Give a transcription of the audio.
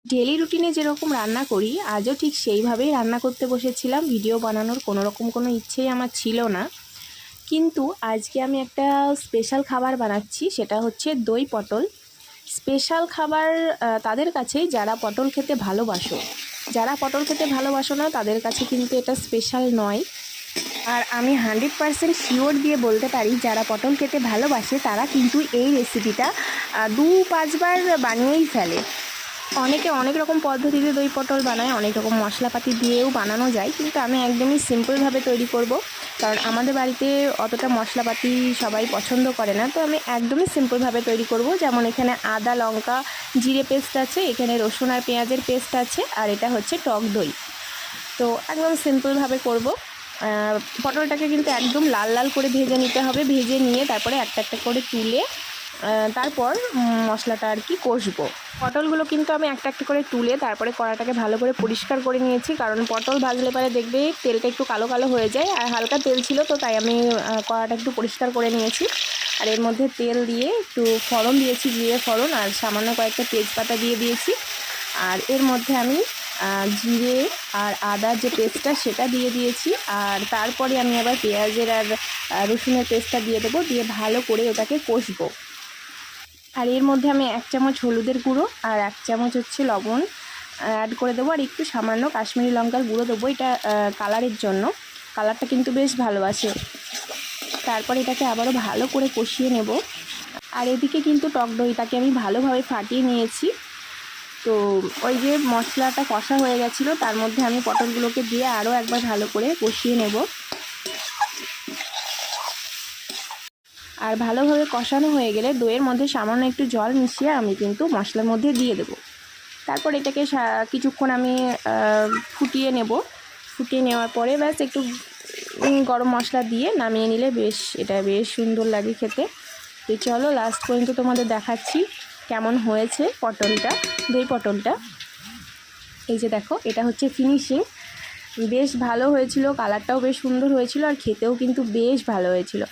Daily রুটিনে যেরকম রান্না করি আজও ঠিক সেইভাবেই রান্না করতে বসেছিলাম। ভিডিও বানানোর কোনো ইচ্ছেই আমার ছিল না, কিন্তু আজকে আমি একটা স্পেশাল খাবার বানাচ্ছি, সেটা হচ্ছে দই পটল। স্পেশাল খাবার তাদের কাছেই যারা পটল খেতে ভালোবাসো। যারা পটল খেতে ভালোবাসো না তাদের কাছে কিন্তু এটা স্পেশাল নয়। আর আমি 100% শিওর দিয়ে বলতে পারি যারা পটল খেতে ভালোবাসে তারা কিন্তু এই রেসিপিটা 2-5 বার বানিয়েই ফেলে। অনেকে অনেক রকম পদ্ধতিতে দই পটল বানায়, অনেক রকম মশলাপাতি দিয়েও বানানো যায়, কিন্তু আমি একদমই সিম্পলভাবে তৈরি করব, কারণ আমাদের বাড়িতে অতটা মশলাপাতি সবাই পছন্দ করে না। তো আমি একদমই সিম্পলভাবে তৈরি করব। যেমন এখানে আদা লঙ্কা জিরে পেস্ট আছে, এখানে রসুন আর পেঁয়াজের পেস্ট আছে, আর এটা হচ্ছে টক দই। তো একদম সিম্পলভাবে করব। পটলটাকে কিন্তু একদম লাল লাল করে ভেজে নিতে হবে। ভেজে নিয়ে তারপরে একটা একটা করে তুলে তারপর মশলাটা আর কি কষবো। পটলগুলো কিন্তু আমি একটা একটা করে তুলে তারপরে কড়াটাকে ভালো করে পরিষ্কার করে নিয়েছি, কারণ পটল ভাজলে পরে দেখবে তেলটা একটু কালো কালো হয়ে যায়, আর হালকা তেল ছিল, তো তাই আমি কড়াটা একটু পরিষ্কার করে নিয়েছি। আর এর মধ্যে তেল দিয়ে একটু ফোড়ন দিয়েছি, জিরে ফোড়ন, আর সামান্য কয়েকটা তেজপাতা দিয়ে দিয়েছি। আর এর মধ্যে আমি জিরে আর আদার যে পেস্টটা সেটা দিয়ে দিয়েছি, আর তারপরে আমি আবার পেঁয়াজের আর রসুনের পেস্টটা দিয়ে দেবো, দিয়ে ভালো করে ওটাকে কষবো। আর এর মধ্যে আমি 1 চামচ হলুদের গুঁড়ো আর 1 চামচ হচ্ছে লবণ অ্যাড করে দেবো, আর একটু সামান্য কাশ্মীরি লঙ্কার গুঁড়ো দেবো, এটা কালারের জন্য। কালারটা কিন্তু বেশ ভালোবাসে। তারপর এটাকে আবারও ভালো করে কষিয়ে নেব। আর এদিকে কিন্তু টক দইটাকে আমি ভালোভাবে ফাটিয়ে নিয়েছি। তো ওই যে মশলাটা কষা হয়ে গেছিলো, তার মধ্যে আমি পটলগুলোকে দিয়ে আরও একবার ভালো করে কষিয়ে নেব। আর ভালোভাবে কষানো হয়ে গেলে দইয়ের মধ্যে সামান্য একটু জল মিশিয়ে আমি কিন্তু মশলার মধ্যে দিয়ে দেব। তারপর এটাকে কিছুক্ষণ আমি ফুটিয়ে নেব। ফুটিয়ে নেওয়ার পরে ব্যাস একটু গরম মশলা দিয়ে নামিয়ে নিলে এটা বেশ সুন্দর লাগে খেতে। তো চলো লাস্ট পর্যন্ত তোমাদের দেখাচ্ছি কেমন হয়েছে দই পটলটা। এই যে দেখো, এটা হচ্ছে ফিনিশিং। বেশ ভালো হয়েছিল, কালারটাও বেশ সুন্দর হয়েছিল, আর খেতেও কিন্তু বেশ ভালো হয়েছিল।